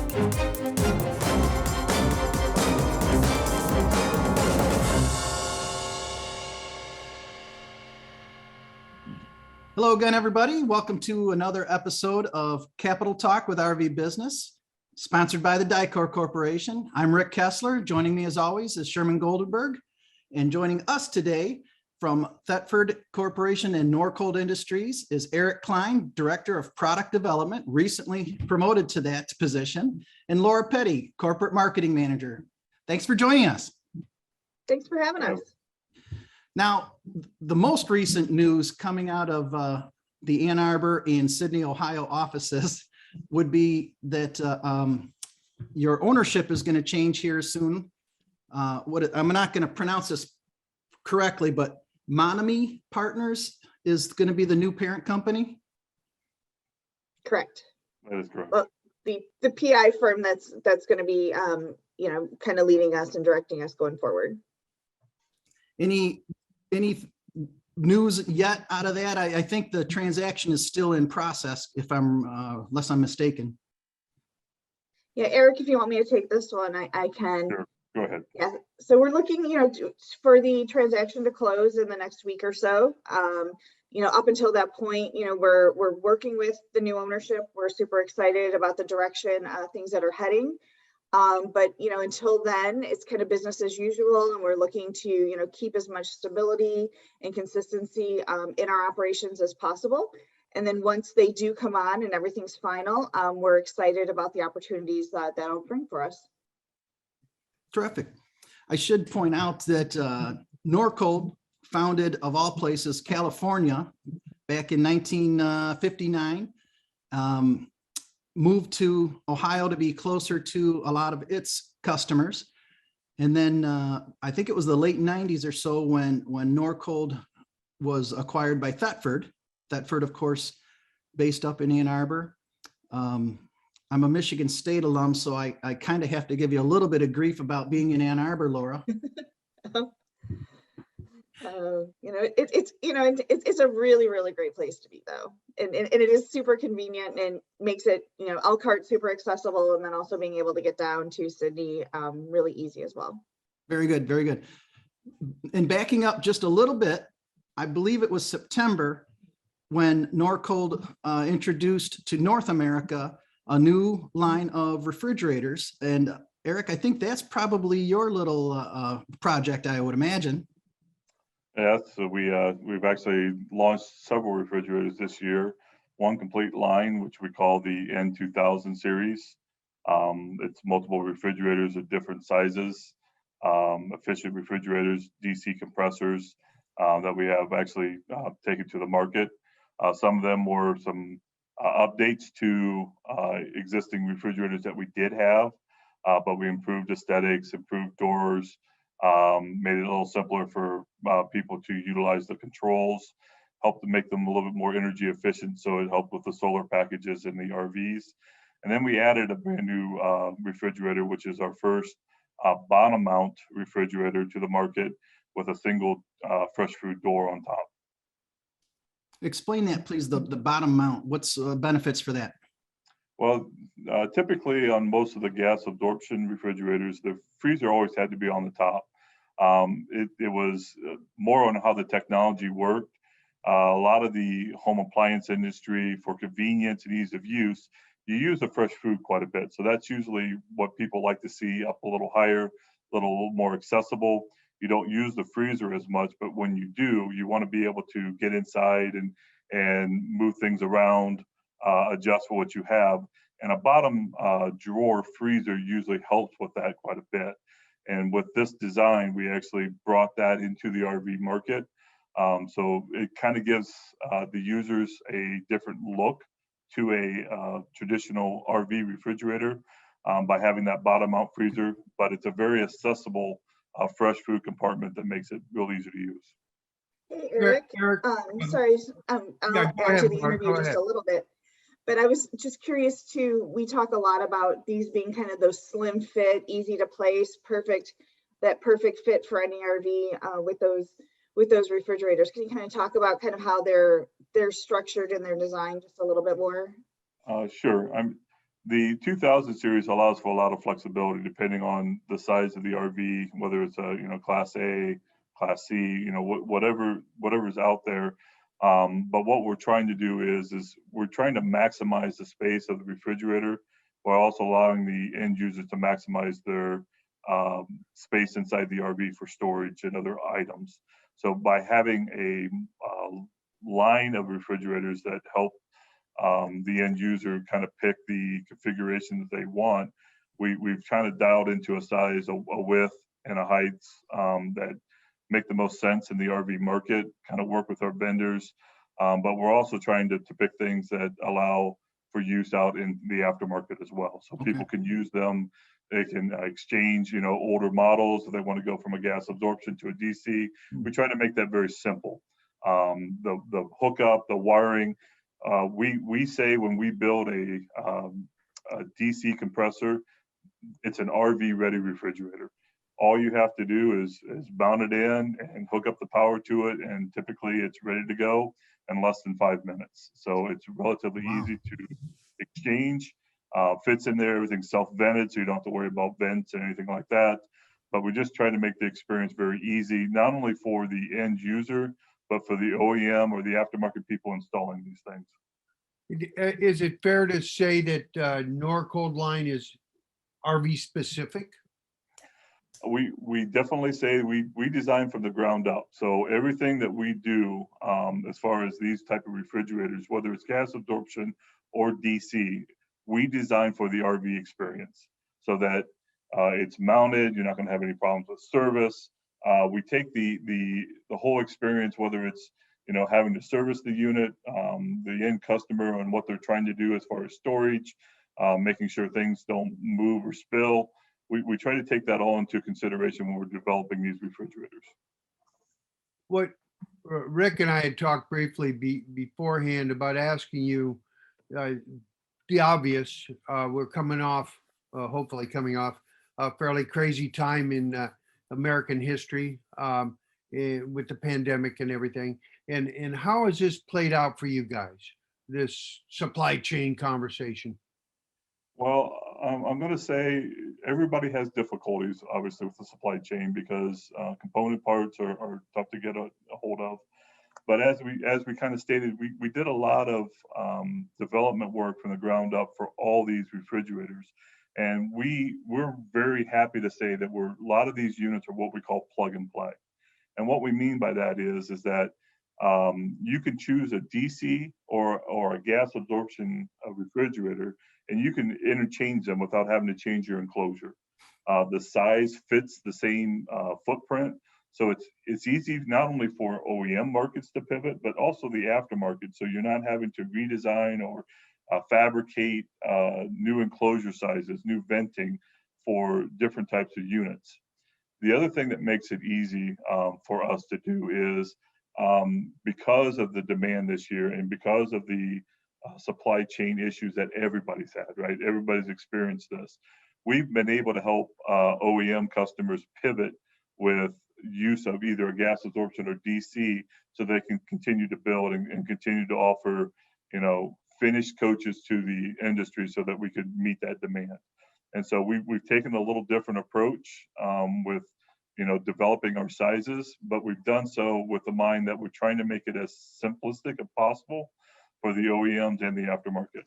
Hello again, everybody. Welcome to another episode of Capitol Talk with RV Business, sponsored by the Dicor Corporation. I'm Rick Kessler. Joining me as always is Sherman Goldenberg. And joining us today from Thetford Corporation and Norcold Industries is Eric Klein, Director of Product Development, recently promoted to that position, and Laura Petee, Corporate Marketing Manager. Thanks for joining us. Thanks for having us. Now, the most recent news coming out of the Ann Arbor and Sydney, Ohio offices would be that your ownership is going to change here soon. I'm not going to pronounce this correctly, but Monomy Partners is going to be the new parent company? Correct. That is correct. Well, the PI firm that's going to be, kind of leading us and directing us going forward. Any news yet out of that? I think the transaction is still in process, unless I'm mistaken. Yeah, Eric, if you want me to take this one, I can. Sure. Go ahead. Yeah. So we're looking, for the transaction to close in the next week or so. Up until that point, we're working with the new ownership. We're super excited about the direction things that are heading. But until then, it's kind of business as usual, and we're looking to keep as much stability and consistency in our operations as possible. And then once they do come on and everything's final, we're excited about the opportunities that that'll bring for us. Terrific. I should point out that Norcold, founded of all places, California, back in 1959. Moved to Ohio to be closer to a lot of its customers. And then I think it was the late 90s or so when Norcold was acquired by Thetford. Thetford, of course, based up in Ann Arbor. I'm a Michigan State alum, so I kind of have to give you a little bit of grief about being in Ann Arbor, Laura. It's a really, really great place to be, though, and it is super convenient and makes it Elkhart super accessible, and then also being able to get down to Sydney really easy as well. Very good, very good. And backing up just a little bit, I believe it was September when Norcold introduced to North America a new line of refrigerators. And Eric, I think that's probably your little project, I would imagine. Yeah, so we've actually launched several refrigerators this year. One complete line, which we call the N2000 series. It's multiple refrigerators of different sizes, efficient refrigerators, DC compressors that we have actually taken to the market. Some of them were some updates to existing refrigerators that we did have, but we improved aesthetics, improved doors, made it a little simpler for people to utilize the controls, helped to make them a little bit more energy efficient. So it helped with the solar packages in the RVs. And then we added a brand new refrigerator, which is our first BottomMount refrigerator to the market with a single fresh food door on top. Explain that, please, the BottomMount. What's benefits for that? Well, typically on most of the gas absorption refrigerators, the freezer always had to be on the top. It was more on how the technology worked. A lot of the home appliance industry, for convenience and ease of use, you use the fresh food quite a bit. So that's usually what people like to see up a little higher, a little more accessible. You don't use the freezer as much, but when you do, you want to be able to get inside and move things around, adjust for what you have. And a bottom drawer freezer usually helps with that quite a bit. And with this design, we actually brought that into the RV market. So it kind of gives the users a different look to a traditional RV refrigerator by having that bottom mount freezer, but it's a very accessible fresh food compartment that makes it real easy to use. Hey, Eric, sorry, I'll add to the interview just a little bit. But I was just curious too, we talk a lot about these being kind of those slim fit, easy to place, perfect fit for any RV with those refrigerators. Can you kind of talk about kind of how they're structured and their design just a little bit more? Sure. The 2000 series allows for a lot of flexibility depending on the size of the RV, whether it's a Class A, Class C, whatever's out there. But what we're trying to do is we're trying to maximize the space of the refrigerator while also allowing the end users to maximize their space inside the RV for storage and other items. So by having a line of refrigerators that help the end user kind of pick the configuration that they want, we've kind of dialed into a size, a width, and a height that make the most sense in the RV market, kind of work with our vendors. But we're also trying to pick things that allow for use out in the aftermarket as well. So people can use them. They can exchange, older models if they want to go from a gas absorption to a DC. We try to make that very simple. The hookup, the wiring, we say when we build a DC compressor, it's an RV ready refrigerator. All you have to do is mount it in and hook up the power to it, and typically it's ready to go in less than 5 minutes. So it's relatively easy to exchange. Fits in there, everything's self-vented, so you don't have to worry about vents or anything like that. But we just try to make the experience very easy, not only for the end user, but for the OEM or the aftermarket people installing these things. Is it fair to say that Norcold line is RV specific? We definitely say we design from the ground up. So everything that we do as far as these type of refrigerators, whether it's gas absorption or DC, we design for the RV experience so that it's mounted. You're not going to have any problems with service. We take the whole experience, whether it's having to service the unit, the end customer, and what they're trying to do as far as storage, making sure things don't move or spill. We try to take that all into consideration when we're developing these refrigerators. What Rick and I had talked briefly beforehand about asking you the obvious. We're coming off, hopefully coming off a fairly crazy time in American history with the pandemic and everything. And how has this played out for you guys, this supply chain conversation? Well, I'm going to say everybody has difficulties, obviously, with the supply chain because component parts are tough to get a hold of. But as we kind of stated, we did a lot of development work from the ground up for all these refrigerators. And we're very happy to say that a lot of these units are what we call plug and play. And what we mean by that is that you can choose a DC or a gas absorption refrigerator, and you can interchange them without having to change your enclosure. The size fits the same footprint. So it's easy not only for OEM markets to pivot, but also the aftermarket. So you're not having to redesign or fabricate new enclosure sizes, new venting for different types of units. The other thing that makes it easy for us to do is because of the demand this year and because of the supply chain issues that everybody's had, right? Everybody's experienced this. We've been able to help OEM customers pivot with use of either a gas absorption or DC so they can continue to build and continue to offer, finished coaches to the industry so that we could meet that demand. And so we've taken a little different approach with, developing our sizes, but we've done so with the mind that we're trying to make it as simplistic as possible for the OEMs and the aftermarket.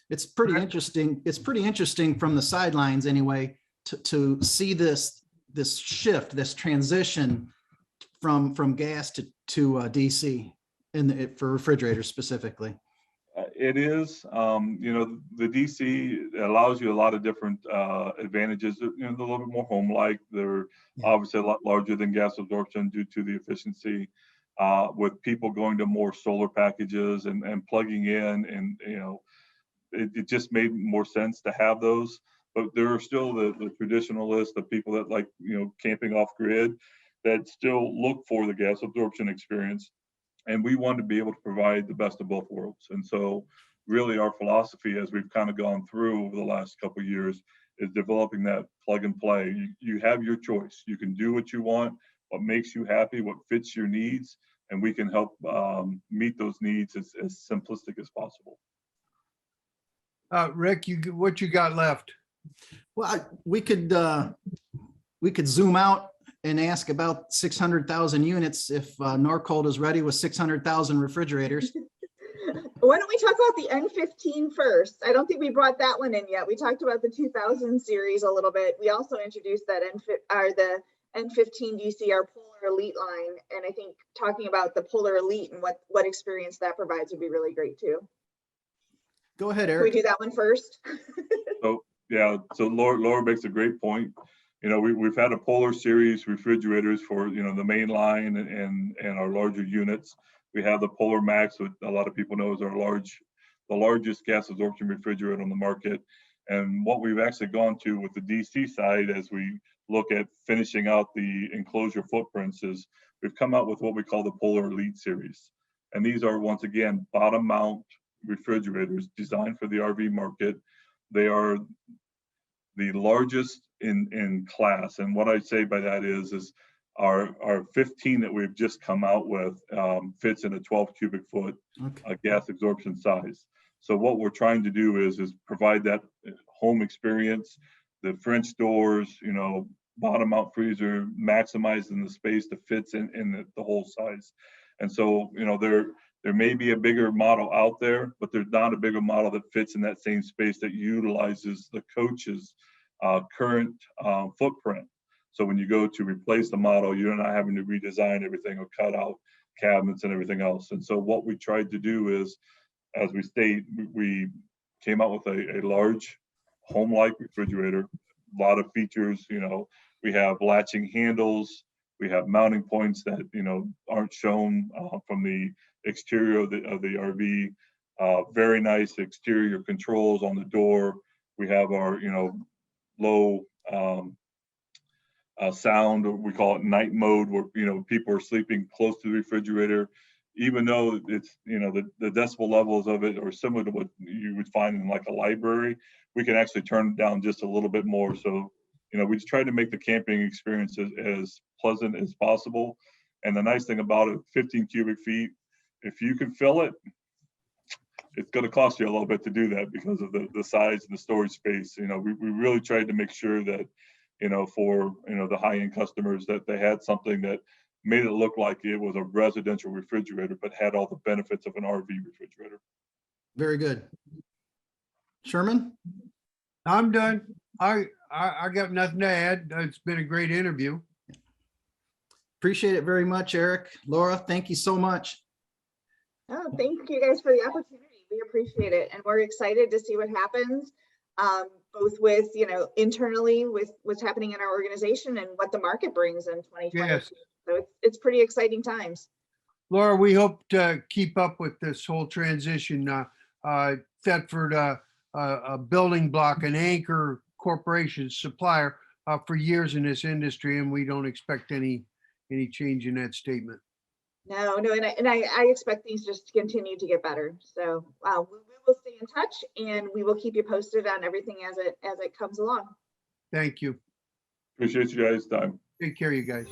It's pretty interesting. It's pretty interesting from the sidelines anyway, to see this shift, this transition from gas to DC for refrigerators specifically. It is, the DC allows you a lot of different advantages. They're a little bit more home-like. They're obviously a lot larger than gas absorption due to the efficiency. With people going to more solar packages and plugging in, and it just made more sense to have those. But there are still the traditionalists, the people that like camping off grid, that still look for the gas absorption experience. And we want to be able to provide the best of both worlds. And so really our philosophy as we've kind of gone through over the last couple of years is developing that plug and play. You have your choice. You can do what you want, what makes you happy, what fits your needs, and we can help meet those needs as simplistic as possible. Rick, what you got left? Well, we could zoom out and ask about 600,000 units if Norcold is ready with 600,000 refrigerators. Why don't we talk about the N15 first? I don't think we brought that one in yet. We talked about the 2000 series a little bit. We also introduced that the N15 DCR Polar Elite line. And I think talking about the Polar Elite and what experience that provides would be really great too. Go ahead, Can we Eric. do that one first? Yeah, so Laura makes a great point. You know, we've had a Polar series refrigerators for, you know, the main line and our larger units. We have the Polar Max, which a lot of people know is the largest gas absorption refrigerator on the market. And what we've actually gone to with the DC side as we look at finishing out the enclosure footprints is we've come out with what we call the Polar Elite series. And these are, once again, bottom mount refrigerators designed for the RV market. They are the largest in class. And what I say by that is our 15 that we've just come out with fits in a 12 cubic foot gas absorption size. So what we're trying to do is provide that home experience, the French doors, you know, bottom mount freezer, maximizing the space that fits in the whole size. And so, you know, there may be a bigger model out there, but there's not a bigger model that fits in that same space that utilizes the coach's current footprint. So when you go to replace the model, you're not having to redesign everything or cut out cabinets and everything else. And so what we tried to do is, as we state, we came out with a large home-like refrigerator, a lot of features. You know, we have latching handles, we have mounting points that, you know, aren't shown from the exterior of the RV. Very nice exterior controls on the door. We have our, you know, low sound, or we call it night mode, where, you know, people are sleeping close to the refrigerator, even though it's, you know, the decibel levels of it are similar to what you would find in like a library. We can actually turn it down just a little bit more. So, you know, we just try to make the camping experience as pleasant as possible. And the nice thing about it, 15 cubic feet, if you can fill it, it's going to cost you a little bit to do that because of the size and the storage space. You know, we really tried to make sure that, you know, for, you know, the high-end customers, that they had something that made it look like it was a residential refrigerator, but had all the benefits of an RV refrigerator. Very good. Sherman? I'm done. I got nothing to add. It's been a great interview. Appreciate it very much, Eric. Laura, thank you so much. Oh, thank you guys for the opportunity. We appreciate it. And we're excited to see what happens, both with, you know, internally with what's happening in our organization and what the market brings in 2022. Yes. So it's pretty exciting times. Laura, we hope to keep up with this whole transition. Thetford, a building block, an anchor corporation supplier for years in this industry, and we don't expect any change in that statement. No, and I expect things just to continue to get better. So we will stay in touch, and we will keep you posted on everything as it comes along. Thank you. Appreciate you guys' time. Take care, you guys.